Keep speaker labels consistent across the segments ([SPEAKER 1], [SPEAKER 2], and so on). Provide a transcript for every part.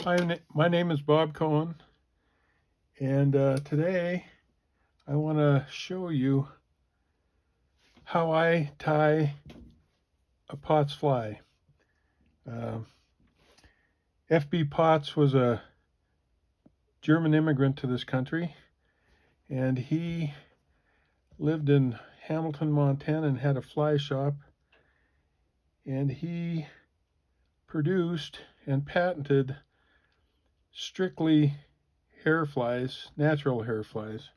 [SPEAKER 1] Hi, my name is Bob Cohen, and today I want to show you how I tie a Pott's fly. F B Potts was a German immigrant to this country, and he lived in Hamilton, Montana, and had a fly shop, and he produced and patented strictly hair flies, natural hair flies.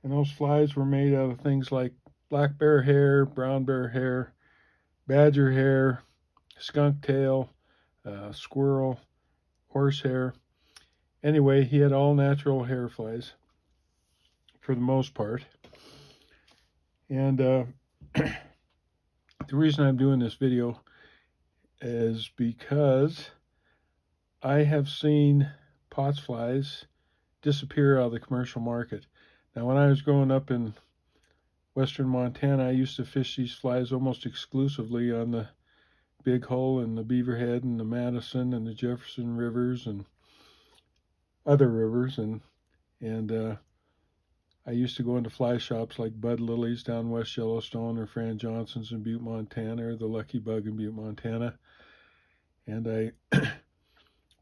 [SPEAKER 1] And those flies were made out of things like black bear hair, brown bear hair, badger hair, skunk tail, squirrel, horsehair. Anyway, he had all natural hair flies for the most part. And the reason I'm doing this video is because I have seen Pott's flies disappear out of the commercial market. Now, when I was growing up in western Montana, I used to fish these flies almost exclusively on the Big Hole and the Beaverhead and the Madison and the Jefferson rivers and other rivers, and I used to go into fly shops like Bud Lily's down West Yellowstone, or Fran Johnson's in Butte, Montana, or the Lucky Bug in Butte, Montana, and I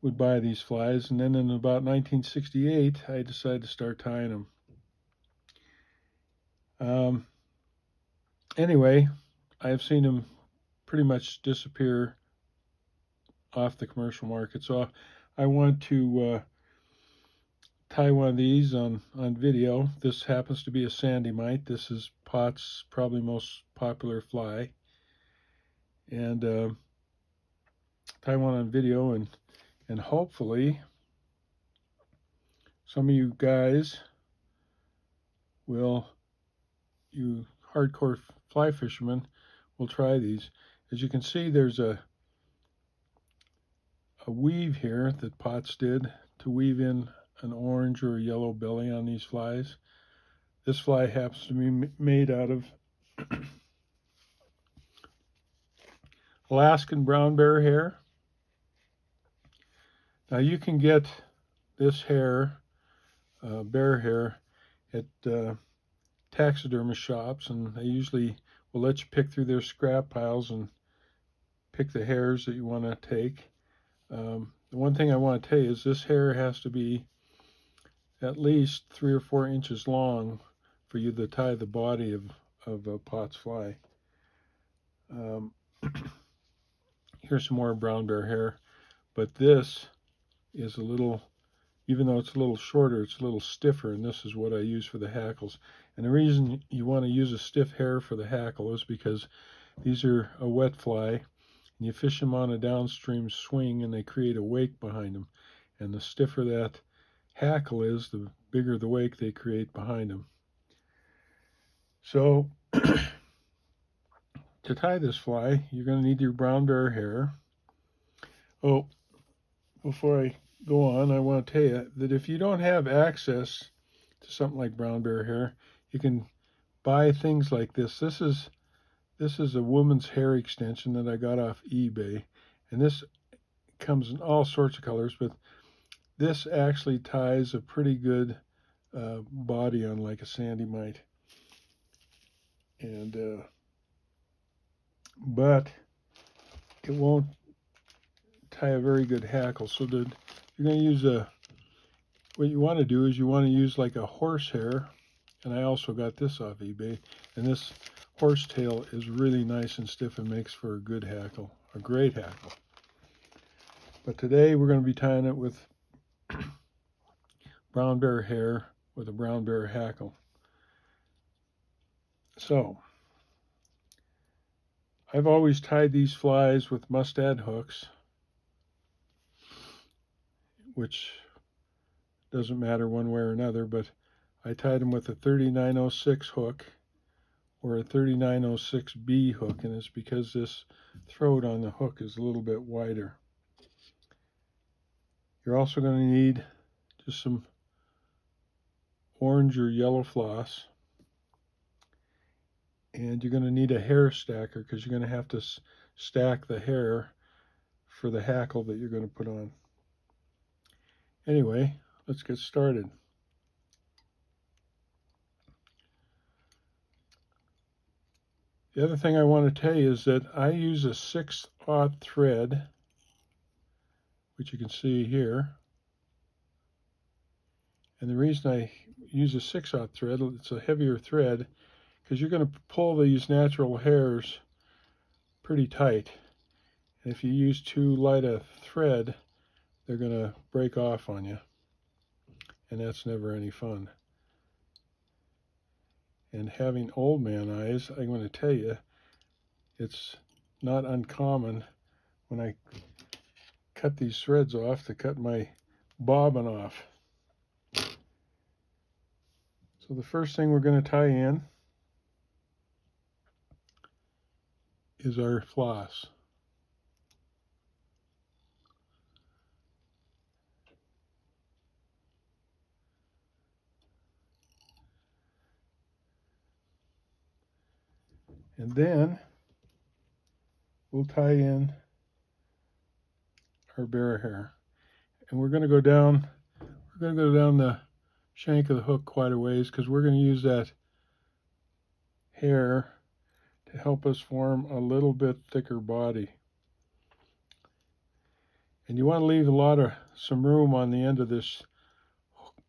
[SPEAKER 1] would buy these flies. And then in about 1968, I decided to start tying them. Anyway, I have seen them pretty much disappear off the commercial market, so I want to tie one of these on video. This happens to be a sandy mite. This is Pott's probably most popular fly, and tie one on video, and hopefully some of you guys will, you hardcore fly fishermen, will try these. As you can see, there's a weave here that Potts did to weave in an orange or a yellow belly on these flies. This fly happens to be made out of Alaskan brown bear hair. Now you can get this hair, bear hair, at taxidermist shops, and they usually will let you pick through their scrap piles and pick the hairs that you want to take. The one thing I want to tell you is this hair has to be at least 3 or 4 inches long for you to tie the body of a Pott's fly. Here's some more brown bear hair, but this is a little, even though it's a little shorter, it's a little stiffer, and this is what I use for the hackles. And the reason you want to use a stiff hair for the hackle is because these are a wet fly, and you fish them on a downstream swing, and they create a wake behind them. And the stiffer that hackle is, the bigger the wake they create behind them. So to tie this fly, you're going to need your brown bear hair. Oh, before I go on, I want to tell you that if you don't have access to something like brown bear hair, you can buy things like this. This is a woman's hair extension that I got off eBay, and this comes in all sorts of colors, but this actually ties a pretty good body on like a sandy mite. And but it won't tie a very good hackle. So you're going to use what you want to do is you want to use like a horsehair, and I also got this off eBay, and this horsetail is really nice and stiff and makes for a good hackle, a great hackle. But today we're going to be tying it with brown bear hair with a brown bear hackle. So I've always tied these flies with mustad hooks, which doesn't matter one way or another, but I tied them with a 3906 hook or a 3906B hook, and it's because this throat on the hook is a little bit wider. You're also going to need just some orange or yellow floss, and you're going to need a hair stacker because you're going to have to stack the hair for the hackle that you're going to put on. Anyway, let's get started. The other thing I want to tell you is that I use a 6/0 thread, which you can see here. And the reason I use a 6/0 thread, it's a heavier thread, because you're going to pull these natural hairs pretty tight. And if you use too light a thread, they're going to break off on you. And that's never any fun. And having old man eyes, I'm going to tell you, it's not uncommon when I cut these threads off to cut my bobbin off. So the first thing we're going to tie in is our floss. And then we'll tie in our bear hair. And we're going to go down the shank of the hook quite a ways, because we're going to use that hair to help us form a little bit thicker body. And you want to leave some room on the end of this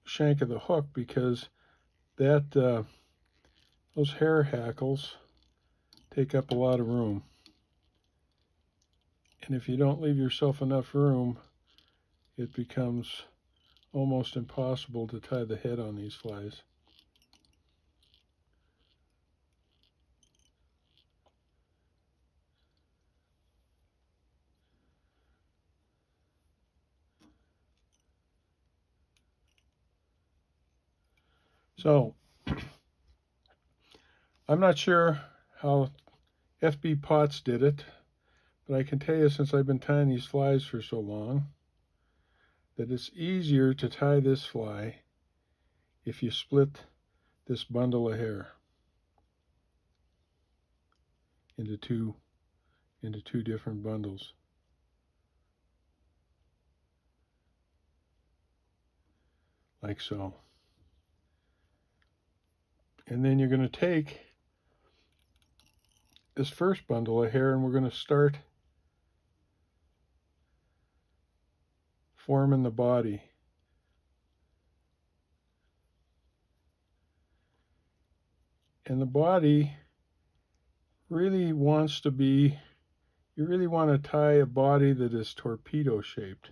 [SPEAKER 1] shank of the hook, because those hair hackles take up a lot of room. And if you don't leave yourself enough room, it becomes almost impossible to tie the head on these flies. So, I'm not sure how B Potts did it, but I can tell you, since I've been tying these flies for so long, that it's easier to tie this fly if you split this bundle of hair into two different bundles. Like so. And then you're going to take this first bundle of hair and we're going to start forming the body. And the body really wants to be, you really want to tie a body that is torpedo shaped.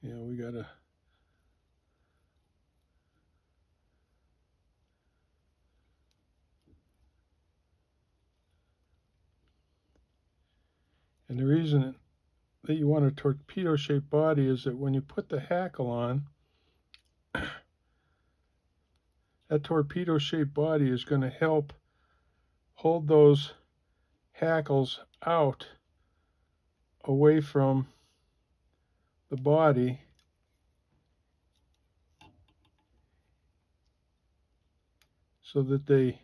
[SPEAKER 1] Yeah, we gotta. And the reason that you want a torpedo shaped body is that when you put the hackle on, that torpedo shaped body is going to help hold those hackles out away from the body, so that they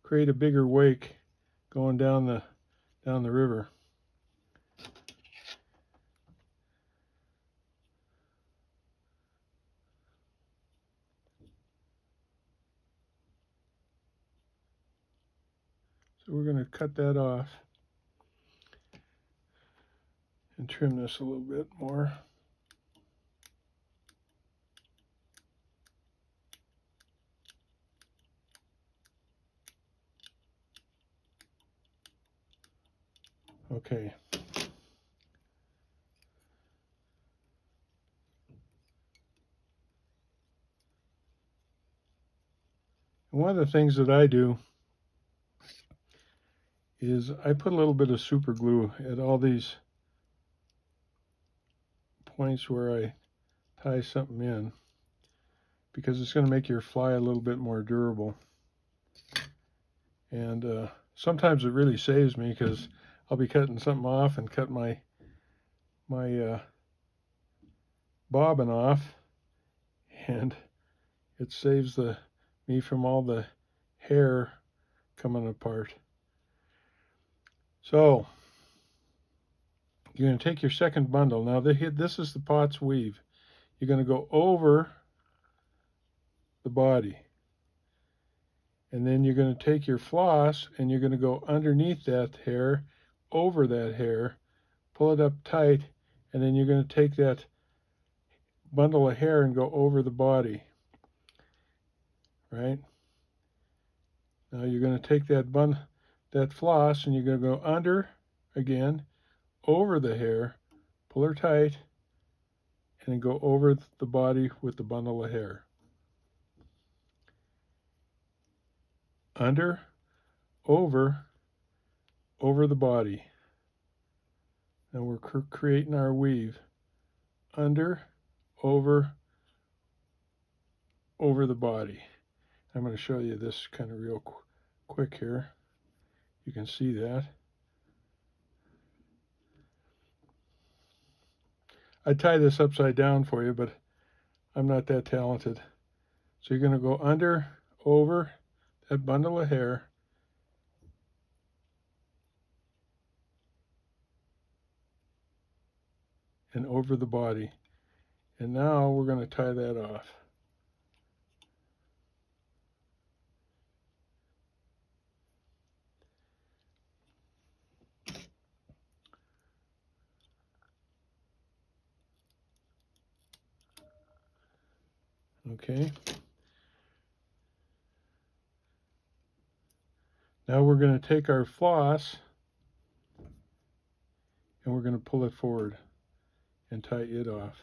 [SPEAKER 1] create a bigger wake going down the river. So we're going to cut that off and trim this a little bit more. Okay. And one of the things that I do is I put a little bit of super glue at all these points where I tie something in, because it's going to make your fly a little bit more durable. And sometimes it really saves me, because I'll be cutting something off and cut my bobbin off, and it saves the me from all the hair coming apart. So you're going to take your second bundle. Now this is the Pott's weave. You're going to go over the body. And then you're going to take your floss and you're going to go underneath that hair, over that hair, pull it up tight, and then you're going to take that bundle of hair and go over the body. Right? Now you're going to take that floss and you're going to go under again, over the hair, pull her tight, and then go over the body with the bundle of hair. Under, over the body. Now we're creating our weave. Under, over the body. I'm going to show you this kind of real quick here. You can see that. I tie this upside down for you, but I'm not that talented. So you're going to go under, over that bundle of hair, and over the body. And now we're going to tie that off. Okay. Now we're going to take our floss and we're going to pull it forward and tie it off.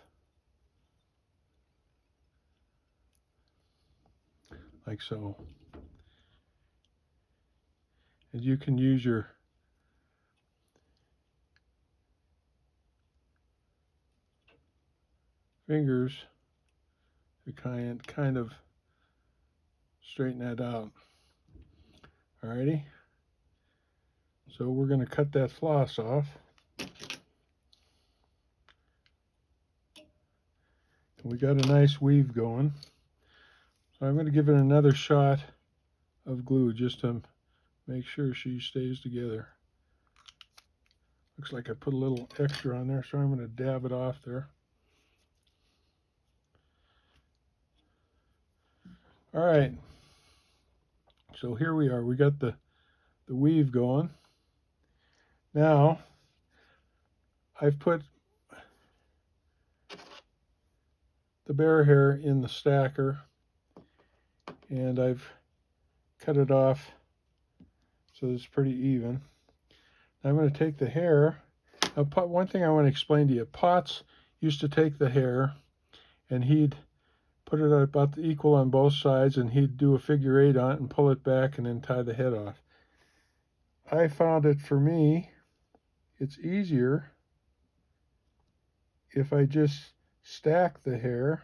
[SPEAKER 1] Like so. And you can use your fingers to kind of straighten that out. Alrighty? So we're going to cut that floss off. We got a nice weave going. So I'm going to give it another shot of glue just to make sure she stays together. Looks like I put a little extra on there, so I'm going to dab it off there. All right. So here we are. We got the weave going. Now, I've put the bear hair in the stacker, and I've cut it off so it's pretty even. I'm going to take the hair. Now, one thing I want to explain to you, Potts used to take the hair and he'd put it about equal on both sides, and he'd do a figure 8 on it and pull it back and then tie the head off. I found it, for me, it's easier if I just stack the hair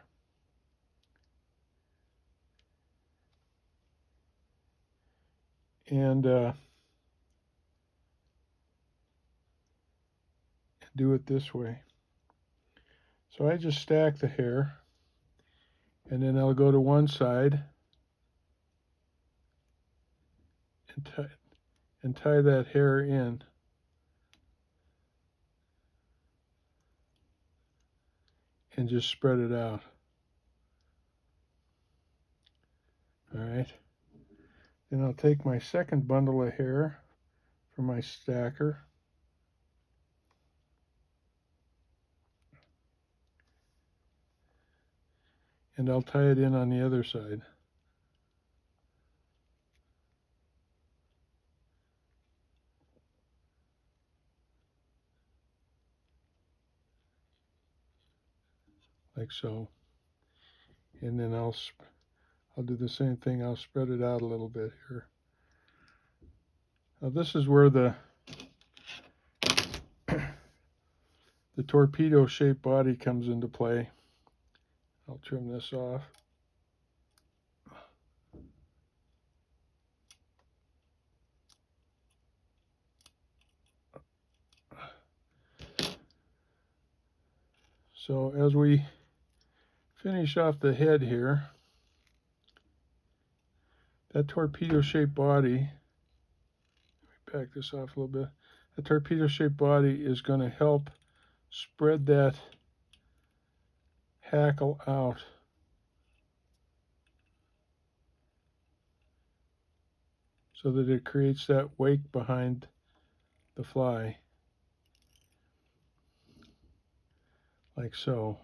[SPEAKER 1] and do it this way. So I just stack the hair, and then I'll go to one side and tie that hair in. And just spread it out. All right. Then I'll take my second bundle of hair from my stacker. And I'll tie it in on the other side. Like so. And then I'll do the same thing. I'll spread it out a little bit here. Now this is where the torpedo-shaped body comes into play. I'll trim this off. So as we finish off the head here, That torpedo-shaped body, let me back this off a little bit. The torpedo-shaped body is going to help spread that hackle out. So that it creates that wake behind the fly, like so.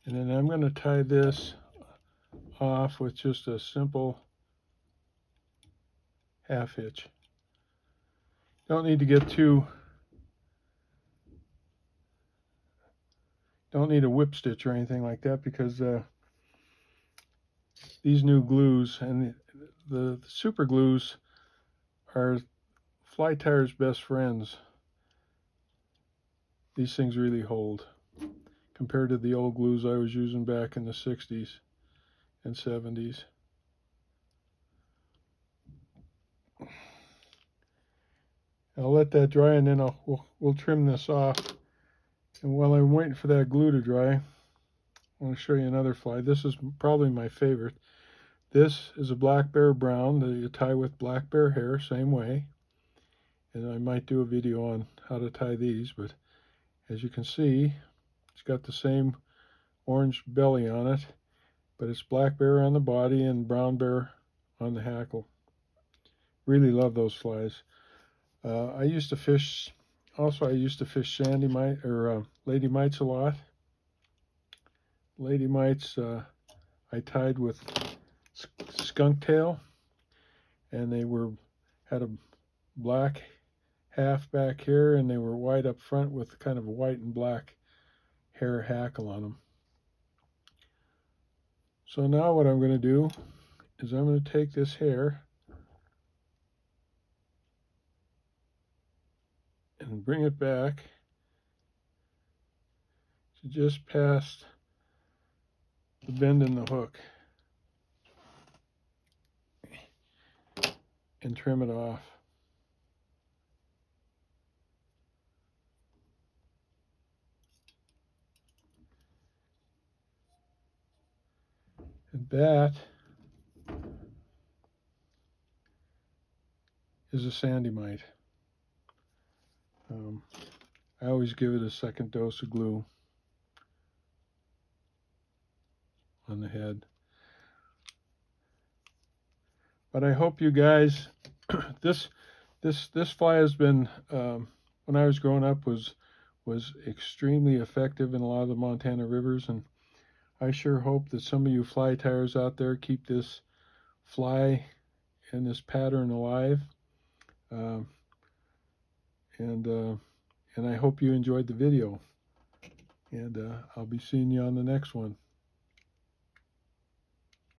[SPEAKER 1] And then I'm going to tie this off with just a simple half hitch. Don't need to get too, don't need a whip stitch or anything like that, because these new glues and the super glues are fly tyers' best friends. These things really hold compared to the old glues I was using back in the 60s and 70s. I'll let that dry, and then we'll trim this off. And while I'm waiting for that glue to dry, I want to show you another fly. This is probably my favorite. This is a black bear brown that you tie with black bear hair, same way. And I might do a video on how to tie these, but as you can see, it's got the same orange belly on it, but it's black bear on the body and brown bear on the hackle. Really love those flies. I used to fish sandy mite or lady mites a lot. Lady mites I tied with skunk tail, and they had a black half back here, and they were white up front with kind of a white and black hair hackle on them. So now what I'm going to do is I'm going to take this hair and bring it back to just past the bend in the hook and trim it off. And that is a sandy mite. I always give it a second dose of glue on the head. But I hope you guys, this fly has been, when I was growing up, was extremely effective in a lot of the Montana rivers, and I sure hope that some of you fly tyers out there keep this fly and this pattern alive. And I hope you enjoyed the video, and I'll be seeing you on the next one.